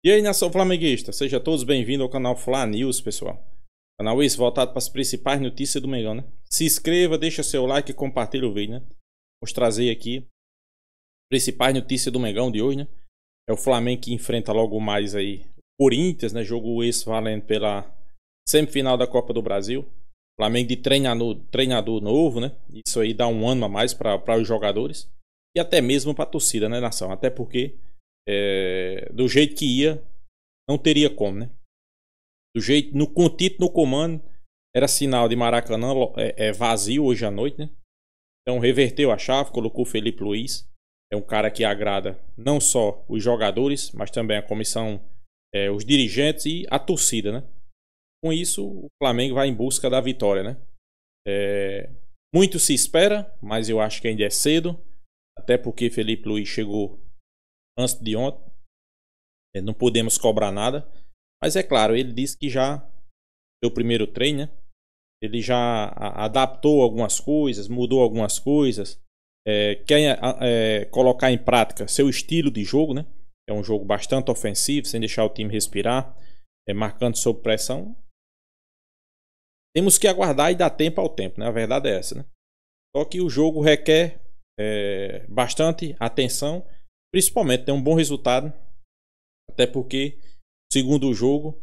E aí, nação flamenguista, sejam todos bem-vindos ao canal Fla News, pessoal. Canal esse voltado para as principais notícias do Mengão, né? Se inscreva, deixa seu like e compartilha o vídeo, né? Vamos trazer aqui as principais notícias do Mengão de hoje, né? É o Flamengo que enfrenta logo mais aí o Corinthians, né? Jogo esse valendo pela semifinal da Copa do Brasil. Flamengo de treinador novo, né? Isso aí dá um ano a mais para os jogadores e até mesmo para a torcida, né, nação? Até porque do jeito que ia, não teria como, né? Do jeito, com o título no comando, era sinal de Maracanã vazio hoje à noite, né? Então reverteu a chave, colocou o Felipe Luiz. É um cara que agrada não só os jogadores, mas também a comissão, os dirigentes e a torcida, né? Com isso, o Flamengo vai em busca da vitória, né? Muito se espera, mas eu acho que ainda é cedo. Até porque Felipe Luiz chegou antes de ontem. Não podemos cobrar nada. Mas é claro, ele disse que já deu o primeiro treino, né? Ele já adaptou algumas coisas, mudou algumas coisas. Quer colocar em prática seu estilo de jogo, né? É um jogo bastante ofensivo, sem deixar o time respirar, marcando sob pressão. Temos que aguardar e dar tempo ao tempo, né? A verdade é essa, né? Só que o jogo requer bastante atenção, principalmente ter um bom resultado, até porque o segundo jogo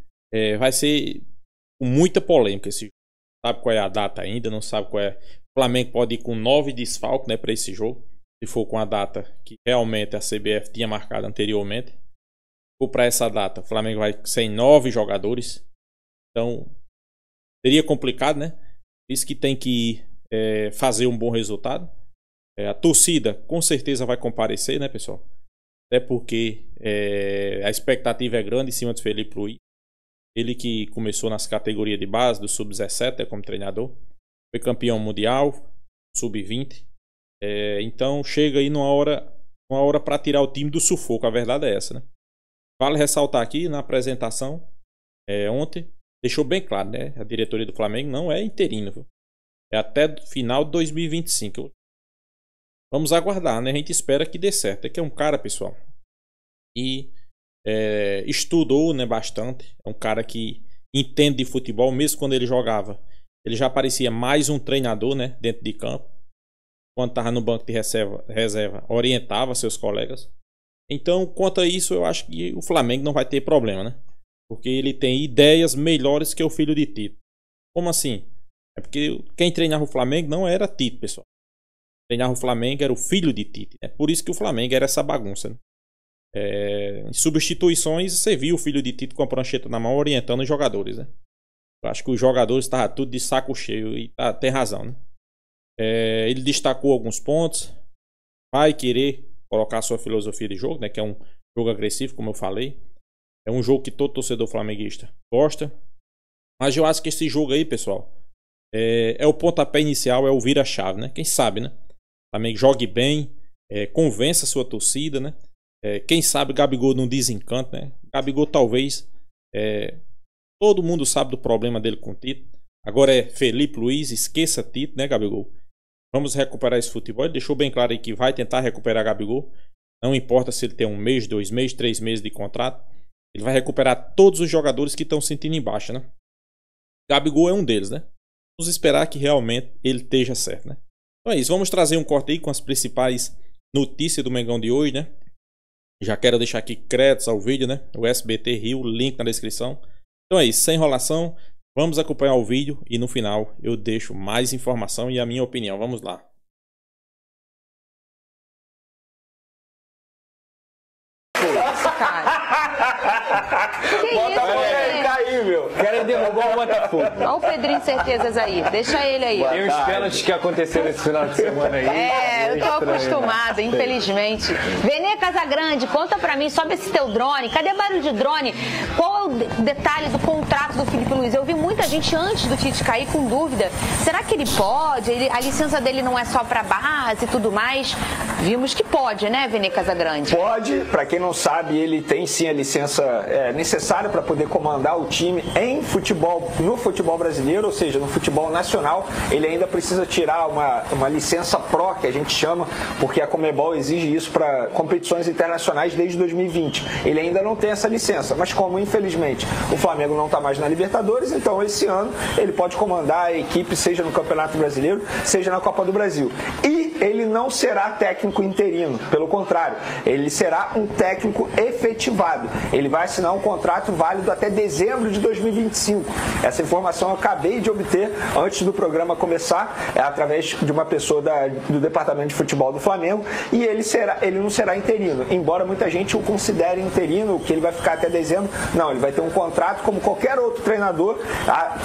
vai ser com muita polêmica. Esse jogo. Sabe qual é a data ainda, não sabe qual é. O Flamengo pode ir com 9 desfalques, né, para esse jogo, se for com a data que realmente a CBF tinha marcado anteriormente. Ou para essa data, o Flamengo vai sem 9 jogadores, então seria complicado, né? Isso que tem que fazer um bom resultado. A torcida com certeza vai comparecer, né, pessoal? Até porque a expectativa é grande em cima de Felipe Luiz. Ele que começou nas categorias de base do Sub-17 como treinador. Foi campeão mundial, Sub-20. Então chega aí uma hora para tirar o time do sufoco. A verdade é essa, né? Vale ressaltar aqui na apresentação ontem. Deixou bem claro, né? A diretoria do Flamengo não é interino, viu? É até o final de 2025. Vamos aguardar, né? A gente espera que dê certo. É que é um cara, pessoal, e estudou, né, bastante. É um cara que entende de futebol. Mesmo quando ele jogava, ele já parecia mais um treinador, né, dentro de campo. Quando estava no banco de reserva, orientava seus colegas. Então, quanto a isso, eu acho que o Flamengo não vai ter problema, né? Porque ele tem ideias melhores que o filho de Tito. Como assim? É porque quem treinava o Flamengo não era Tito, pessoal. Treinava o Flamengo era o filho de Tite. É por isso que o Flamengo era essa bagunça, né? Em substituições, você viu o filho de Tito com a prancheta na mão orientando os jogadores, né? Eu acho que os jogadores estavam tudo de saco cheio e tem razão, né? Ele destacou alguns pontos. Vai querer colocar a sua filosofia de jogo, né? Que é um jogo agressivo, como eu falei. É um jogo que todo torcedor flamenguista gosta. Mas eu acho que esse jogo aí, pessoal, é o pontapé inicial, é o vira-chave, né? Quem sabe, né? O Flamengo jogue bem, convença a sua torcida, né? Quem sabe o Gabigol não desencanta, né? Gabigol talvez, todo mundo sabe do problema dele com o Tito. Agora é Felipe Luiz, esqueça Tito, né, Gabigol? Vamos recuperar esse futebol. Ele deixou bem claro aí que vai tentar recuperar Gabigol. Não importa se ele tem 1 mês, 2 meses, 3 meses de contrato. Ele vai recuperar todos os jogadores que estão sentindo embaixo, né? Gabigol é um deles, né? Vamos esperar que realmente ele esteja certo, né? Então é isso, vamos trazer um corte aí com as principais notícias do Mengão de hoje, né? Já quero deixar aqui créditos ao vídeo, né? O SBT Rio, link na descrição. Então é isso, sem enrolação, vamos acompanhar o vídeo e no final eu deixo mais informação e a minha opinião. Vamos lá. Que bota isso, ele cair, meu. Querem derrubar o Botafogo. Olha o Pedrinho Certezas aí. Deixa ele aí. Tem os pênaltis que aconteceram esse final de semana aí. Eu tô acostumada, infelizmente. Venê Casagrande, conta pra mim sobre esse teu drone. Cadê barulho de drone? Qual é o detalhe do contrato do Felipe Luiz? Eu vi muita gente antes do Tite cair com dúvida. Será que ele pode? A licença dele não é só pra base e tudo mais? Vimos que pode, né, Vene Casagrande? Pode, para quem não sabe, ele tem sim a licença necessária para poder comandar o time em futebol, no futebol brasileiro, ou seja, no futebol nacional. Ele ainda precisa tirar uma licença pró, que a gente chama, porque a Conmebol exige isso para competições internacionais desde 2020. Ele ainda não tem essa licença, mas como infelizmente o Flamengo não está mais na Libertadores, então esse ano ele pode comandar a equipe, seja no Campeonato Brasileiro, seja na Copa do Brasil. E ele não será técnico interino, pelo contrário, ele será um técnico efetivado. Ele vai assinar um contrato válido até dezembro de 2025. Essa informação eu acabei de obter antes do programa começar, através de uma pessoa do Departamento de Futebol do Flamengo, e ele não será interino, embora muita gente o considere interino, que ele vai ficar até dezembro. Não, ele vai ter um contrato como qualquer outro treinador,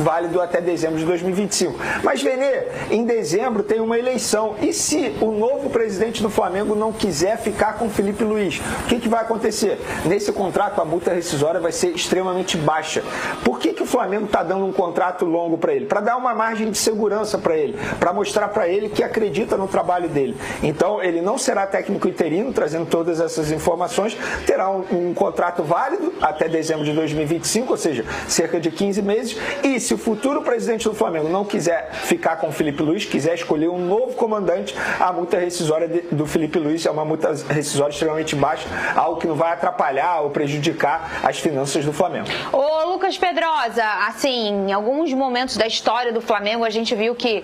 válido até dezembro de 2025. Mas, Vene, em dezembro tem uma eleição, e se o novo presidente do Flamengo não quiser ficar com o Felipe Luiz, o que vai acontecer? Nesse contrato, a multa rescisória vai ser extremamente baixa. Por que o Flamengo está dando um contrato longo para ele? Para dar uma margem de segurança para ele, para mostrar para ele que acredita no trabalho dele. Então, ele não será técnico interino, trazendo todas essas informações, terá um contrato válido até dezembro de 2025, ou seja, cerca de 15 meses, e se o futuro presidente do Flamengo não quiser ficar com o Felipe Luiz, quiser escolher um novo comandante, a multa rescisória do Felipe Luiz é uma multa rescisória extremamente baixa, algo que não vai atrapalhar ou prejudicar as finanças do Flamengo. Ô Lucas Pedrosa, assim, em alguns momentos da história do Flamengo a gente viu que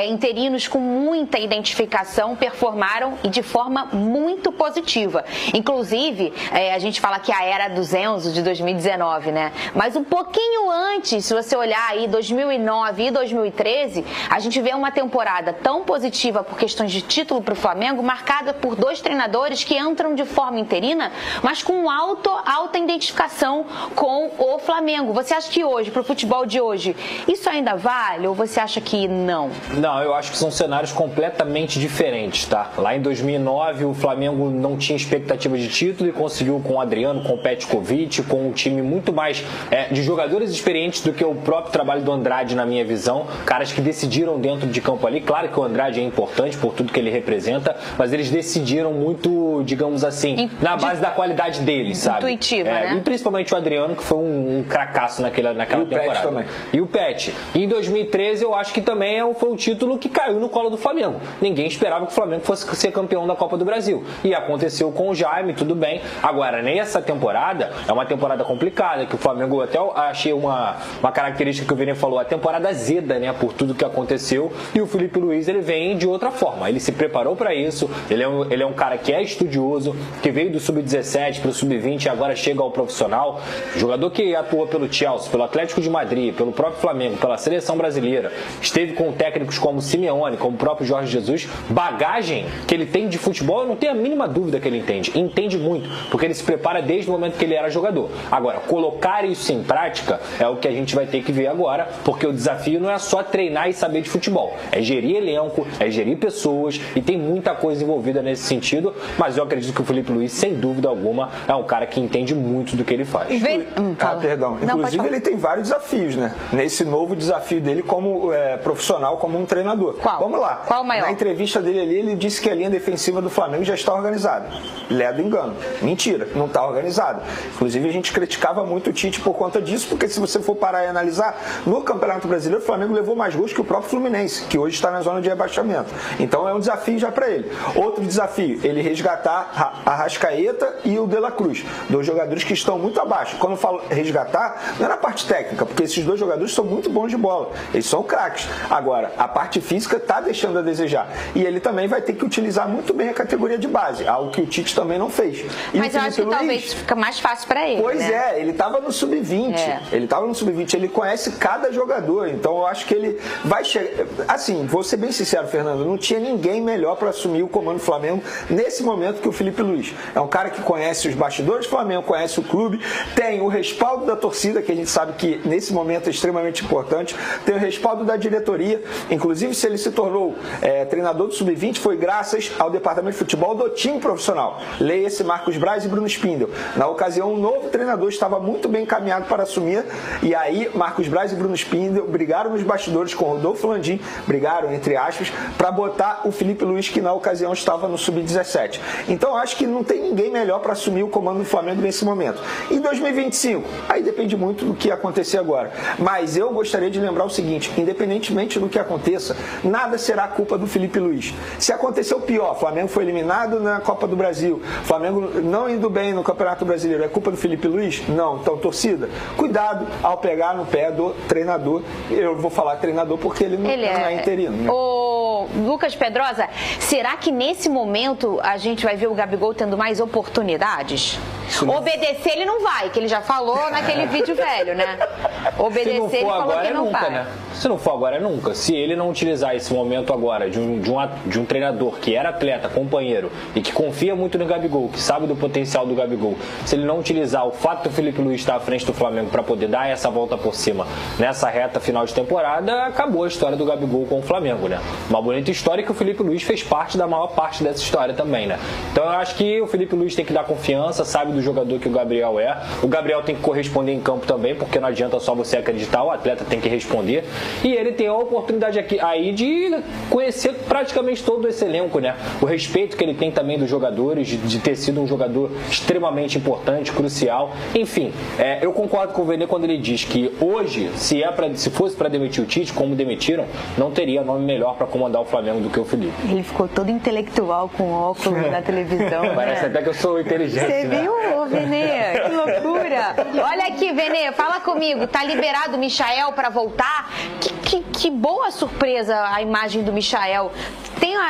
interinos com muita identificação performaram e de forma muito positiva. Inclusive, a gente fala que a era dos Enzo de 2019, né? Mas um pouquinho antes, se você olhar aí 2009 e 2013, a gente vê uma temporada tão positiva por questões de título para o Flamengo, marcada por dois treinadores que entram de forma interina, mas com alta identificação com o Flamengo. Você acha que hoje, para o futebol de hoje, isso ainda vale ou você acha que não? Não, eu acho que são cenários completamente diferentes, tá? Lá em 2009 o Flamengo não tinha expectativa de título e conseguiu com o Adriano, com o Petkovic, com um time muito mais de jogadores experientes do que o próprio trabalho do Andrade, na minha visão. Caras que decidiram dentro de campo ali. Claro que o Andrade é importante por tudo que ele representa, mas eles decidiram muito, digamos assim, na base da qualidade deles, sabe? Intuitiva, né? E principalmente o Adriano, que foi um cracaço naquela temporada. Também. E o Pet. E em 2013 eu acho que também foi um título que caiu no colo do Flamengo. Ninguém esperava que o Flamengo fosse ser campeão da Copa do Brasil. E aconteceu com o Jaime, tudo bem. Agora, nessa temporada, é uma temporada complicada, que o Flamengo, até achei uma característica que o Vene falou, a temporada azeda, né, por tudo que aconteceu. E o Felipe Luiz, ele vem de outra forma. Ele se preparou para isso. Ele é um cara que é estudioso, que veio do Sub-17 para o Sub-20 e agora chega ao profissional. Jogador que atua pelo Chelsea, pelo Atlético de Madrid, pelo próprio Flamengo, pela seleção brasileira. Esteve com técnicos como Simeone, como o próprio Jorge Jesus. Bagagem que ele tem de futebol, eu não tenho a mínima dúvida que ele entende. Entende muito, porque ele se prepara desde o momento que ele era jogador. Agora, colocar isso em prática é o que a gente vai ter que ver agora, porque o desafio não é só treinar e saber de futebol. É gerir elenco, é gerir pessoas e tem muita coisa envolvida nesse sentido, mas eu acredito que o Felipe Luiz, sem dúvida alguma, é um cara que entende muito do que ele faz. Perdão. Inclusive, ele tem vários desafios, né? Nesse novo desafio dele como profissional, como um treinador. Qual? Vamos lá. Qual o maior? Na entrevista dele ali, ele disse que a linha defensiva do Flamengo já está organizada. Ledo engano. Mentira, não está organizada. Inclusive, a gente criticava muito o Tite por conta disso, porque se você for parar e analisar, no Campeonato Brasileiro, o Flamengo levou mais gols que o próprio Fluminense, que hoje está na zona de rebaixamento. Então, é um desafio já para ele. Outro desafio, ele resgatar a Arrascaeta e o De La Cruz, dois jogadores que estão muito abaixo. Quando eu falo resgatar, não é na parte técnica, porque esses dois jogadores são muito bons de bola. Eles são craques. Agora, a parte física está deixando a desejar. E ele também vai ter que utilizar muito bem a categoria de base, algo que o Tite também não fez. E mas eu acho que talvez fica mais fácil para ele. Pois né? Ele estava no Sub-20. Ele estava no Sub-20, ele conhece cada jogador. Então eu acho que ele vai chegar. Assim, vou ser bem sincero, Fernando, não tinha ninguém melhor para assumir o comando do Flamengo nesse momento que o Felipe Luiz. É um cara que conhece os bastidores do Flamengo, conhece o clube, tem o respaldo da torcida, que a gente sabe que nesse momento é extremamente importante, tem o respaldo da diretoria. Inclusive, se ele se tornou treinador do Sub-20, foi graças ao departamento de futebol do time profissional. Leia-se Marcos Braz e Bruno Spindel. Na ocasião, um novo treinador estava muito bem encaminhado para assumir, e aí Marcos Braz e Bruno Spindel brigaram nos bastidores com Rodolfo Landim, brigaram, entre aspas, para botar o Felipe Luiz, que na ocasião estava no Sub-17. Então acho que não tem ninguém melhor para assumir o comando do Flamengo nesse momento. Em 2025, aí depende muito do que acontecer agora. Mas eu gostaria de lembrar o seguinte, independentemente do que aconteça, nada será culpa do Felipe Luiz. Se acontecer o pior, o Flamengo foi eliminado na Copa do Brasil, o Flamengo não indo bem no Campeonato Brasileiro, é culpa do Felipe Luiz? Não. Então, torcida, cuidado ao pegar no pé do treinador. Eu vou falar treinador porque ele não é interino. Né? Ô, Lucas Pedrosa, será que nesse momento a gente vai ver o Gabigol tendo mais oportunidades? Obedecer ele não vai, que ele já falou naquele vídeo velho, né? Obedecer ele falou que não vai. Né? Se não for agora, nunca. Se ele não utilizar esse momento agora de um treinador que era atleta, companheiro e que confia muito no Gabigol, que sabe do potencial do Gabigol, se ele não utilizar o fato do Felipe Luiz estar à frente do Flamengo para poder dar essa volta por cima nessa reta final de temporada, acabou a história do Gabigol com o Flamengo, né? Uma bonita história que o Felipe Luiz fez parte da maior parte dessa história também, né? Então eu acho que o Felipe Luiz tem que dar confiança, sabe do jogador que o Gabriel é. O Gabriel tem que corresponder em campo também, porque não adianta só você acreditar, o atleta tem que responder. E ele tem a oportunidade aqui aí de conhecer praticamente todo esse elenco, né? O respeito que ele tem também dos jogadores, de ter sido um jogador extremamente importante, crucial. Enfim, eu concordo com o Vene quando ele diz que hoje, se fosse para demitir o Tite, como demitiram, não teria nome melhor para comandar o Flamengo do que o Felipe. Ele ficou todo intelectual com óculos na televisão. Parece até que eu sou inteligente. Você viu, Vene? Que loucura! Olha aqui, Vene, fala comigo. Tá liberado o Michael para voltar? Que boa surpresa a imagem do Michael.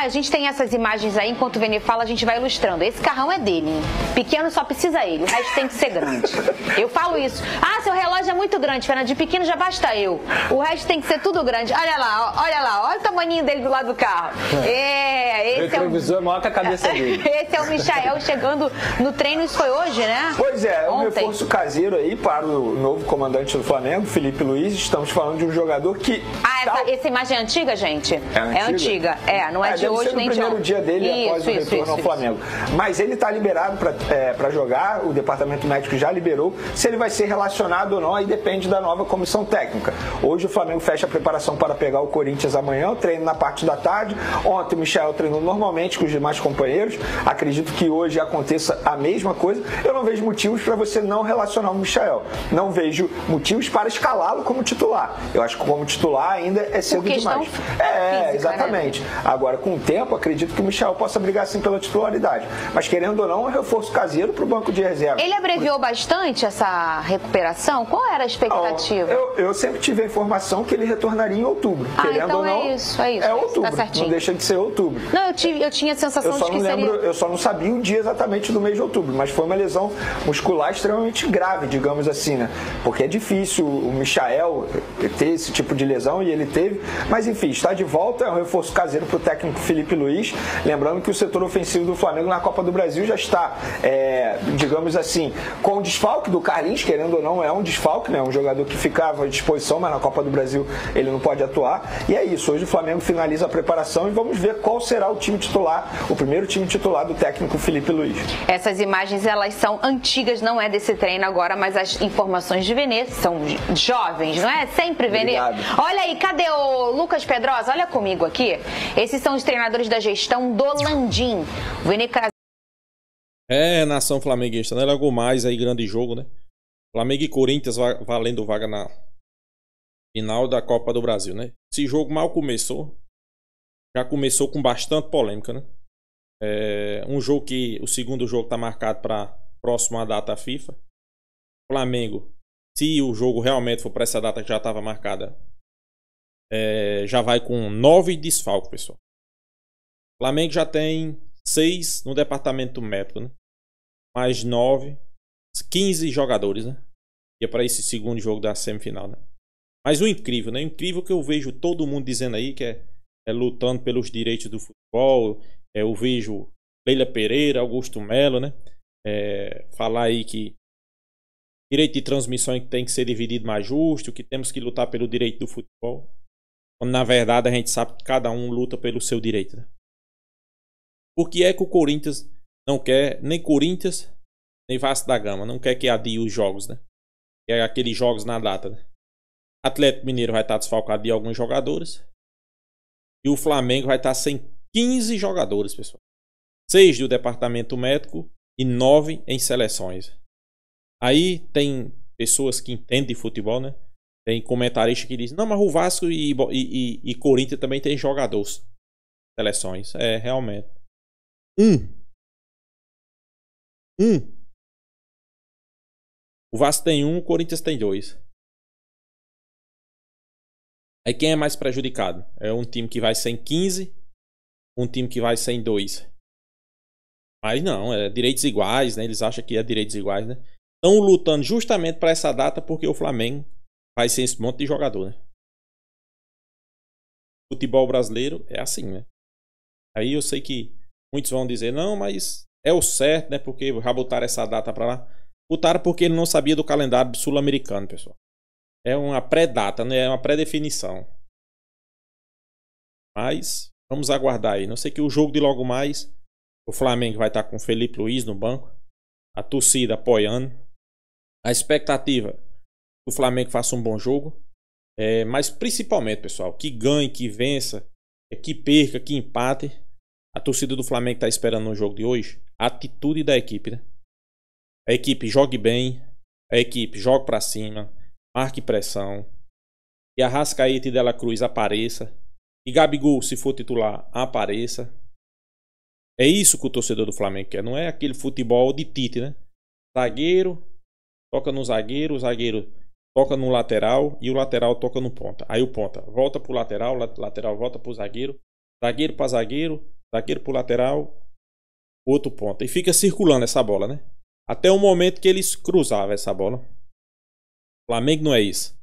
A gente tem essas imagens aí, enquanto o Vene fala, a gente vai ilustrando. Esse carrão é dele, hein? Pequeno só precisa ele, o resto tem que ser grande. Eu falo isso. Ah, seu relógio é muito grande, Fernando, de pequeno já basta eu. O resto tem que ser tudo grande. Olha o tamanhinho dele do lado do carro. O televisor é maior que a cabeça dele. Esse é o Michael chegando no treino, isso foi hoje, né? Pois é, um reforço caseiro aí para o novo comandante do Flamengo, Felipe Luiz. Estamos falando de um jogador que... essa imagem é antiga, gente? É antiga. Não é de hoje nem de ontem. No primeiro dia dele após o retorno ao Flamengo. Mas ele está liberado para jogar, o departamento médico já liberou. Se ele vai ser relacionado ou não, aí depende da nova comissão técnica. Hoje o Flamengo fecha a preparação para pegar o Corinthians amanhã, o treino na parte da tarde. Ontem o Michael treinou normalmente com os demais companheiros. Acredito que hoje aconteça a mesma coisa. Eu não vejo motivos para você não relacionar o Michael. Não vejo motivos para escalá-lo como titular. Eu acho que como titular ainda é cedo demais. Física, exatamente. Né? Agora, com o tempo, acredito que o Michael possa brigar sim pela titularidade. Mas querendo ou não, é um reforço caseiro para o banco de reserva. Ele abreviou bastante essa recuperação? Qual era a expectativa? Eu sempre tive a informação que ele retornaria em outubro. Querendo então ou não, é isso. É outubro. Tá certinho. Não deixa de ser outubro. Não, eu tinha a sensação de que seria... Eu só não sabia o dia exatamente do mês de outubro, mas foi uma lesão muscular extremamente grave, digamos assim, né? Porque é difícil o Michael ter esse tipo de lesão e ele teve. Mas enfim, está de volta, é um reforço caseiro para o técnico Felipe Luiz. Lembrando que o setor ofensivo do Flamengo na Copa do Brasil já está, digamos assim, com o desfalque do Carlinhos, querendo ou não, é um desfalque, né? Um jogador que ficava à disposição, mas na Copa do Brasil ele não pode atuar. E é isso, hoje o Flamengo finaliza a preparação e vamos ver qual será o time titular, o primeiro time titular do técnico Felipe Luiz. Essas imagens, elas são antigas, não é desse treino agora, mas as informações de Vene são jovens, não é? Sempre Vene. Olha aí, cadê o Lucas Pedrosa? Olha comigo aqui. Esses são os treinadores da gestão do Landim. Vene nação flamenguista, né? Logo mais aí, grande jogo, né? Flamengo e Corinthians valendo vaga na final da Copa do Brasil, né? Esse jogo mal começou. Já começou com bastante polêmica, né? Um jogo que o segundo jogo tá marcado para próxima data FIFA. Flamengo, se o jogo realmente for para essa data que já estava marcada, já vai com 9 desfalques, pessoal. O Flamengo já tem 6 no departamento médico, né? Mais 9, 15 jogadores, né? E é para esse segundo jogo da semifinal, né? Mas o incrível, né? O incrível que eu vejo todo mundo dizendo aí que é lutando pelos direitos do futebol. Eu vejo Leila Pereira, Augusto Melo, né? Falar aí que direito de transmissão tem que ser dividido mais justo, que temos que lutar pelo direito do futebol. Quando na verdade a gente sabe que cada um luta pelo seu direito, né? Por que é que o Corinthians não quer, nem Corinthians, nem Vasco da Gama, não quer que adie os jogos, né? Que é aqueles jogos na data, né? Atlético Mineiro vai estar desfalcado de alguns jogadores. E o Flamengo vai estar sem 15 jogadores, pessoal. 6 do departamento médico e 9 em seleções. Aí tem pessoas que entendem de futebol, né? Tem comentarista que diz, não, mas o Vasco e Corinthians também tem jogadores. Seleções. É, realmente. O Vasco tem 1, o Corinthians tem 2. Aí quem é mais prejudicado? É um time que vai sem 15, um time que vai sem 2. Mas não, é direitos iguais, né? Eles acham que é direitos iguais, né? Estão lutando justamente para essa data porque o Flamengo vai ser esse monte de jogador, né? Futebol brasileiro é assim, né? Aí eu sei que muitos vão dizer, não, mas é o certo, né? Porque já botaram essa data para lá. Botaram porque ele não sabia do calendário sul-americano, pessoal. É uma pré-data, né? É uma pré-definição. Mas vamos aguardar aí. Não sei que o jogo de logo mais, o Flamengo vai estar com o Felipe Luiz no banco. A torcida apoiando. A expectativa que o Flamengo faça um bom jogo. Mas principalmente, pessoal, que ganhe, que vença, que perca, que empate. A torcida do Flamengo está esperando no jogo de hoje a atitude da equipe, né? A equipe jogue bem, a equipe jogue para cima, marque pressão. E Arrascaeta e De La Cruz apareça. E Gabigol, se for titular, apareça. É isso que o torcedor do Flamengo quer. Não é aquele futebol de Tite, né? Zagueiro toca no zagueiro, o zagueiro toca no lateral e o lateral toca no ponta. Aí o ponta volta pro lateral, lateral volta pro zagueiro, zagueiro para zagueiro, zagueiro pro lateral, outro ponta. E fica circulando essa bola, né? Até o momento que eles cruzavam essa bola. O Flamengo não é isso.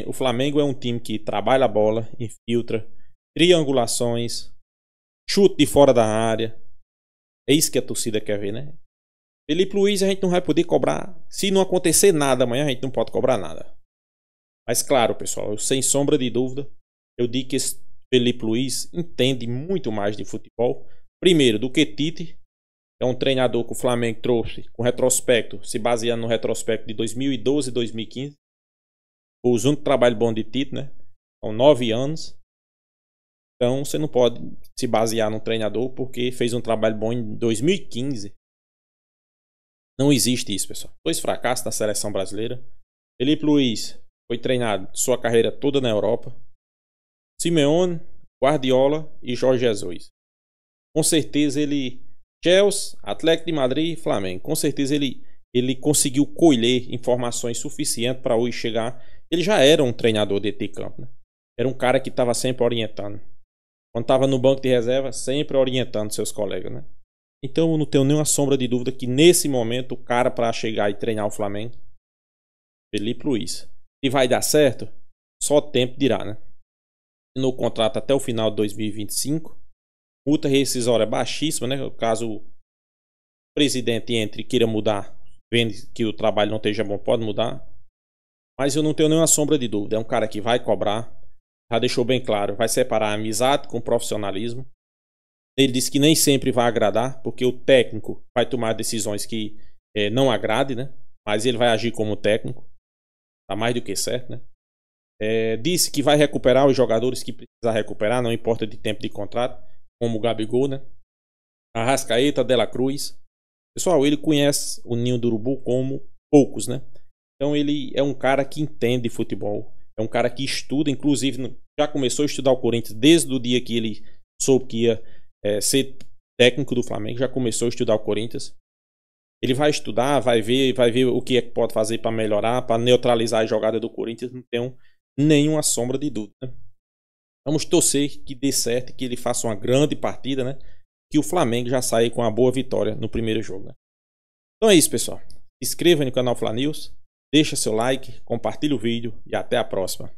O Flamengo é um time que trabalha a bola, infiltra, triangulações, chute de fora da área. É isso que a torcida quer ver, né? Felipe Luiz a gente não vai poder cobrar. Se não acontecer nada amanhã, a gente não pode cobrar nada. Mas claro, pessoal, sem sombra de dúvida, eu digo que esse Felipe Luiz entende muito mais de futebol. Primeiro, do que Tite. É um treinador que o Flamengo trouxe com retrospecto, se baseando no retrospecto de 2012 e 2015. Foi o único trabalho bom de Tite, né? São 9 anos. Então você não pode se basear no treinador porque fez um trabalho bom em 2015. Não existe isso, pessoal. 2 fracassos na seleção brasileira. Felipe Luiz foi treinado sua carreira toda na Europa. Simeone, Guardiola e Jorge Jesus. Com certeza ele... Chelsea, Atlético de Madrid e Flamengo. Com certeza ele conseguiu colher informações suficientes para hoje chegar. Ele já era um treinador de campo, né? Era um cara que estava sempre orientando. Quando estava no banco de reserva, sempre orientando seus colegas, né? Então eu não tenho nenhuma sombra de dúvida que nesse momento o cara para chegar e treinar o Flamengo, Felipe Luiz. Se vai dar certo, só o tempo dirá, né? No contrato até o final de 2025. Multa rescisória baixíssima, né? Caso o presidente entre e queira mudar, vendo que o trabalho não esteja bom, pode mudar. Mas eu não tenho nenhuma sombra de dúvida. É um cara que vai cobrar. Já deixou bem claro. Vai separar a amizade com o profissionalismo. Ele disse que nem sempre vai agradar, porque o técnico vai tomar decisões que não agrade, né? Mas ele vai agir como técnico. Tá mais do que certo, né? Disse que vai recuperar os jogadores que precisar recuperar, não importa de tempo de contrato. Como o Gabigol, né? Arrascaeta, De La Cruz. Pessoal, ele conhece o Ninho do Urubu como poucos, né? Então ele é um cara que entende futebol. É um cara que estuda, inclusive já começou a estudar o Corinthians desde o dia que ele soube que ia ser técnico do Flamengo. Já começou a estudar o Corinthians. Ele vai estudar, vai ver o que é que pode fazer para melhorar, para neutralizar a jogada do Corinthians. Não tenho nenhuma sombra de dúvida, né? Vamos torcer que dê certo, que ele faça uma grande partida, né? Que o Flamengo já saia com uma boa vitória no primeiro jogo, né? Então é isso, pessoal. Se inscreva no canal Fla News, deixa seu like, compartilhe o vídeo e até a próxima.